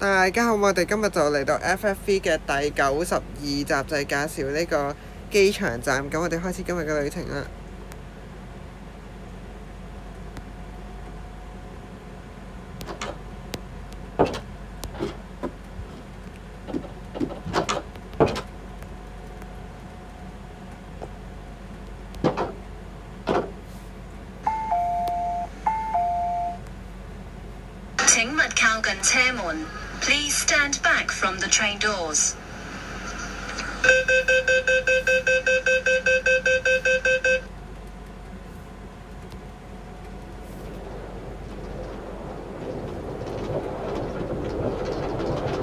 大家好，我哋今日就嚟到 FFV 嘅第92集，就係介紹呢個機場站。咁我哋開始今日嘅旅程啦。請勿靠近車門。Please stand back from the train doors.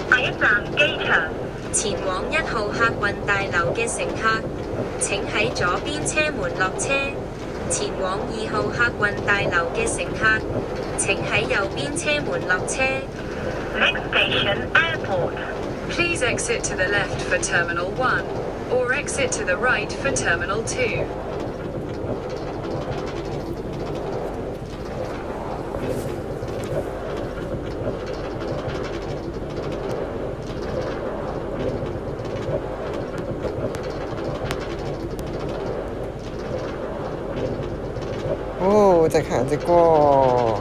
下一站機場。前往1號客運大樓嘅乘客，請喺左邊車門落車。前往2號客運大樓嘅乘客，請喺右邊車門落車。Next station, airport. Please exit to the left for Terminal 1, or exit to the right for Terminal 2. 直行直過。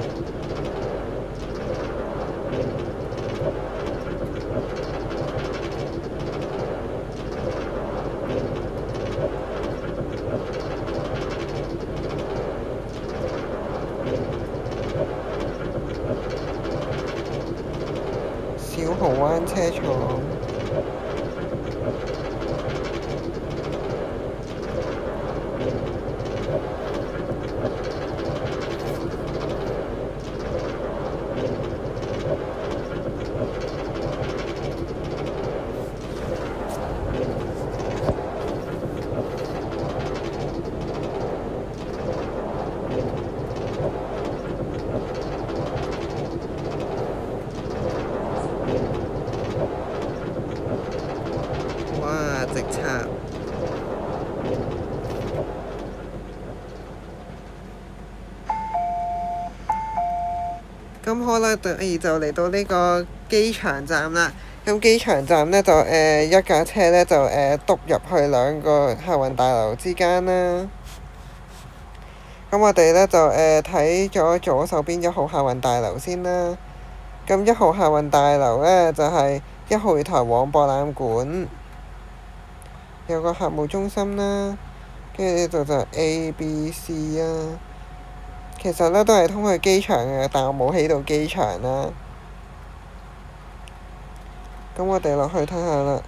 小蠔灣車廠。哇！直插。咁好啦，就嚟到呢個機場站啦。咁機場站呢，就一架車呢，就篤入去兩個客運大樓之間啦。咁我哋呢，就睇咗左手邊1號客運大樓先啦。咁1號客運大樓呢，就係1號月台往博覽館，有個客務中心啦。跟住呢度就係 A、B、C 啊。其實呢都係通去機場嘅，但我冇起到機場啦。咁我哋落去睇下啦。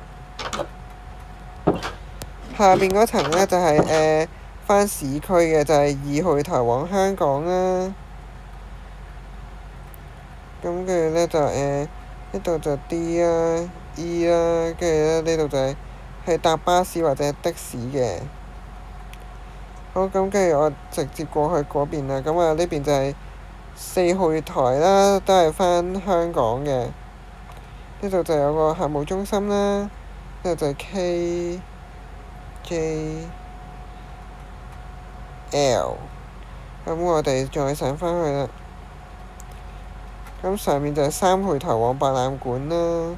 下邊嗰層呢，就係返市區嘅，就係2號月台往香港啦。咁跟住呢，就呢度就 D 啦、E 啦，跟住呢，呢度就係搭巴士或者的士嘅。好，咁跟住我直接過去嗰邊啦。咁啊，呢邊就係4號月台啦，都係返香港嘅。呢度就有個客務中心啦。呢度就係 K、J、L。咁我哋再上返去啦。咁上面就係3號月台往博覽館啦。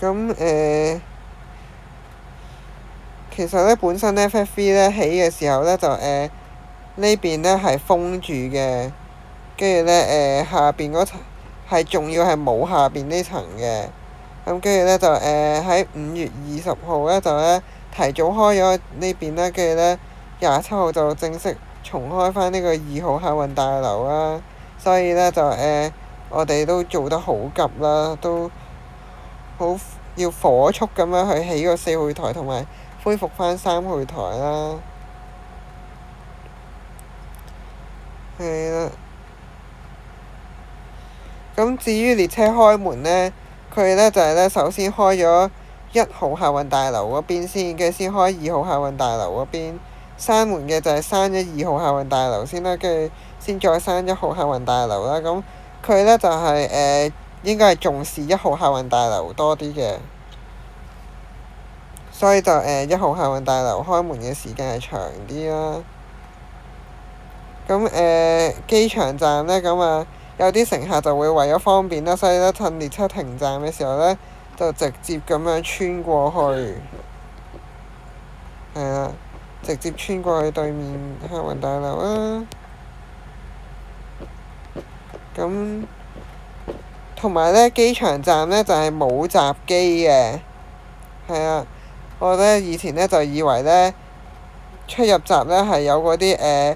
咁其實呢，本身 FFV 呢起嘅時候呢，就呢邊呢係封住嘅，跟住呢，下邊嗰層係仲要係冇下邊呢層嘅。咁跟住呢，就喺5月20號呢，就呢提早開咗呢邊啦，跟住呢27號就正式重開返呢個2號客運大樓啦。所以呢，就我哋都做得好急啦，都好要火速咁樣去起個4號月台，同埋恢復返3號月台啦。係啦。咁至於列車開門呢，佢呢就係呢首先開咗1號客運大樓嗰邊先，跟住先開2號客運大樓嗰邊。閂門嘅就係閂咗2號客運大樓先啦，跟住先再閂1號客運大樓啦。咁佢呢就係應該係重視1號客運大樓多啲嘅。所以就1號客運大樓開門嘅時間係長啲啦。咁機場站呢，咁啊有啲乘客就會為咗方便啦，所以咧趁列車停站嘅時候咧，就直接咁樣穿過去，係啦，直接穿過去對面客運大樓啦。咁同埋咧，機場站咧就係冇閘機嘅，係啊。我咧以前咧就以為咧出入閘咧係有嗰啲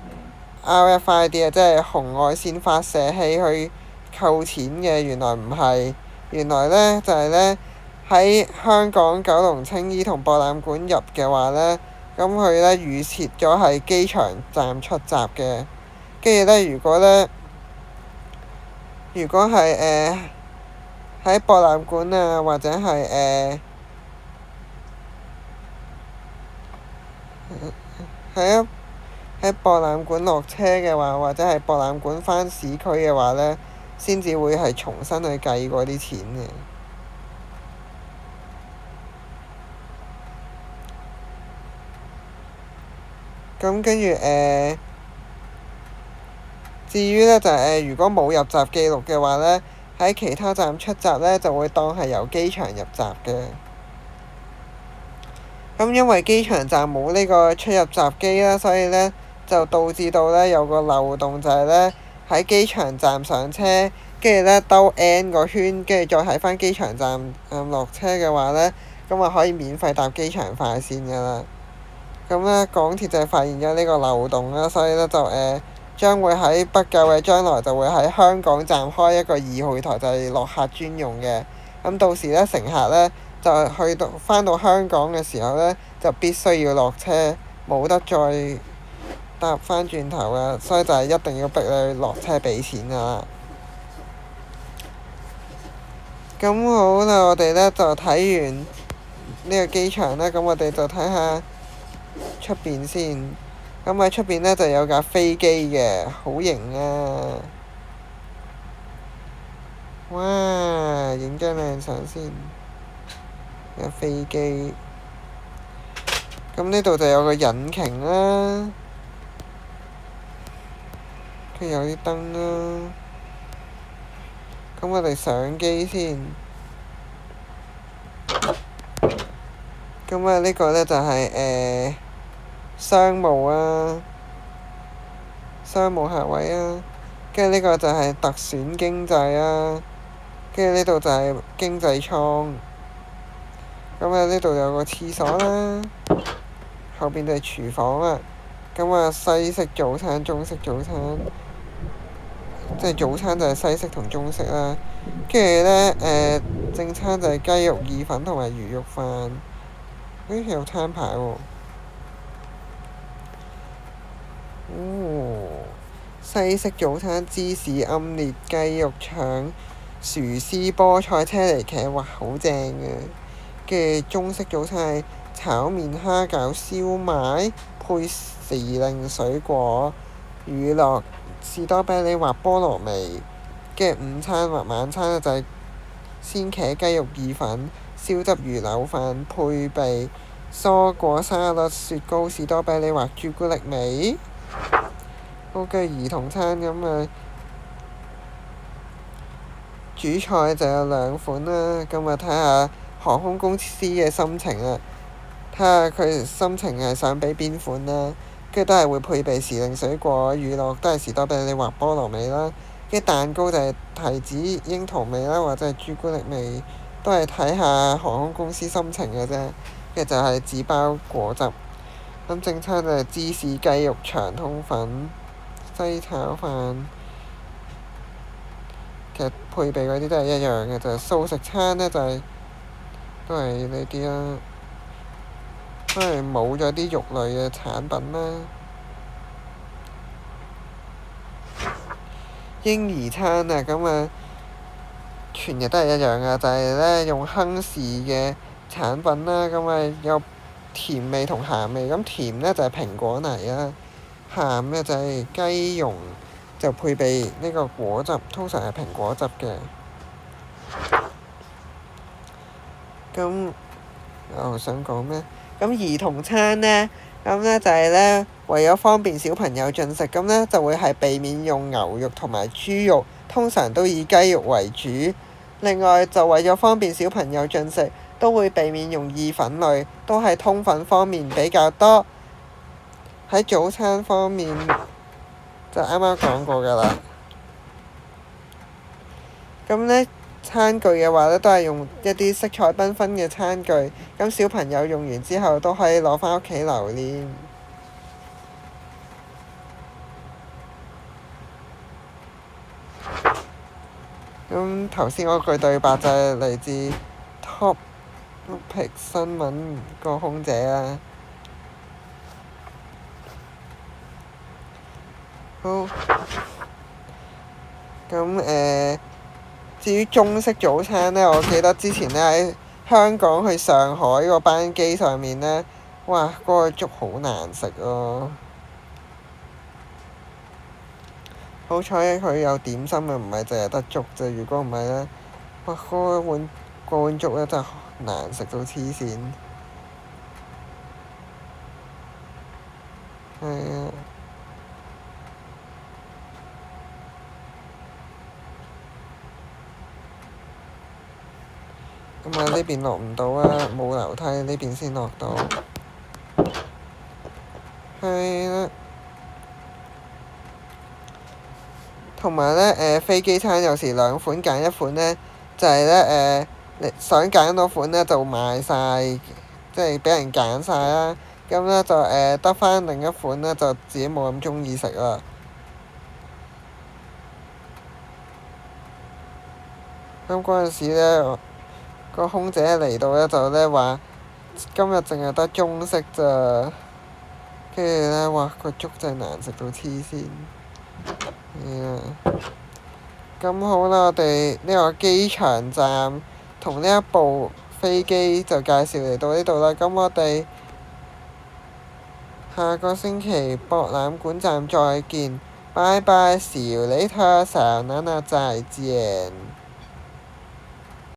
RFID 啊，即係紅外線發射器去扣錢嘅，原來唔係，原來咧就係咧喺香港九龍青衣同博覽館入嘅話咧，咁佢咧預設咗係機場站出閘嘅，跟住咧如果係喺博覽館啊，或者係喺博覽館落車嘅話，或者係博覽館返市區嘅話咧，先至會係重新去計嗰啲錢嘅。咁跟住至於咧就係如果冇入閘記錄嘅話咧，喺其他站出閘咧就會當係由機場入閘嘅。咁因為機場站冇呢個出入閘機啦，所以咧就導致到咧有個漏洞，就係咧喺機場站上車，跟住咧兜 N 個圈，跟住再喺返機場站落車嘅話咧，咁啊可以免費搭機場快線㗎啦。咁咧港鐵就係發現咗呢個漏洞啦，所以咧就將會喺不久嘅將來就會喺香港站開一個2號台，就係落客專用嘅。咁到時咧乘客咧就返到香港嘅時候咧，就必須要落車，冇得再搭返轉頭啊！所以就係一定要逼你落車俾錢㗎啦。咁好啦，我哋咧就睇完呢個機場啦，咁我哋就睇下出邊先。咁喺出邊咧就有架飛機嘅，好型啊！哇，影張靚相先。架飛機。咁呢度就有個引擎啦，跟住有啲燈啦。咁我哋上機先。咁啊，呢個咧就係商務啊，商務客位啊，跟住呢個就係特選經濟啊，跟住呢度就係經濟艙。咁啊，呢度有個廁所啦，後邊就係廚房啊。咁啊，西式早餐、中式早餐，即係早餐就係西式同中式啦。跟住咧正餐就係雞肉意粉同埋魚肉飯。有餐牌喎。西式早餐芝士奄列雞肉腸薯絲菠菜車厘茄，哇好正嘅。跟住中式早餐係炒麵蝦餃燒賣配時令水果乳酪士多啤梨或菠蘿味。跟住午餐或晚餐咧就係鮮茄雞肉意粉燒汁魚柳飯配備蔬果沙律雪糕士多啤梨或朱古力味。好，跟住兒童餐咁啊，主菜就有2款啦。咁啊睇下航空公司嘅心情啦，睇下佢心情係想俾邊款啦。跟住都係會配備時令水果乳酪，都係士多啤梨或菠蘿味啦。跟住蛋糕就係提子櫻桃味啦，或者係朱古力味，都係睇下航空公司心情嘅啫。跟住就係紙包果汁。咁正餐就係芝士雞肉長通粉西炒飯。其實配備嗰啲都係一樣嘅，就係素食餐咧就係都係呢啲啦，都係冇咗啲肉類嘅產品啦。嬰兒餐啊，咁啊全日都係一樣嘅，就係咧用亨氏嘅產品啦，咁啊有甜味同鹹味。咁甜咧就係蘋果泥啦，鹹咧就係雞蓉，就配備呢個果汁，通常係蘋果汁嘅。咁我想講咩？咁兒童餐呢，咁呢就係呢，為咗方便小朋友進食，咁呢就會係避免用牛肉同埋豬肉通常都以雞肉為主。另外就為咗方便小朋友進食，都會避免用意粉類，都係通粉方面比較多。喺早餐方面就啱啱講過㗎啦。咁呢，餐具嘅話呢，都係用一啲色彩繽紛嘅餐具，咁小朋友用完之後都可以攞返屋企留念。咁頭先嗰句對白就係嚟自 Topic 新聞個空姐啦。好。咁至於中式早餐呢，我記得之前呢喺香港去上海個班機上面呢，哇！嗰個粥好難食咯。好彩佢有點心啊，唔係淨係得粥啫。如果唔係呢，哇！嗰碗粥呢真係難食到黐線。係啊。咁啊，呢邊落唔到啊，冇樓梯，呢邊先落到。係啦。同埋呢，飛機餐有時兩款揀一款呢，就係呢，你想揀嗰款呢就賣晒，即係俾人揀晒啦。咁呢，就得返另一款呢，就自己冇咁鍾意食啦。咁嗰陣時呢，個空姐嚟到呢，就呢話今日淨係得中式咋，跟住呢，哇！個粥真係難食到黐線。咁好啦，我哋呢個機場站同呢一部飛機就介紹嚟到呢度啦。咁我哋下個星期博覽館站再見，拜拜，see you later，再見。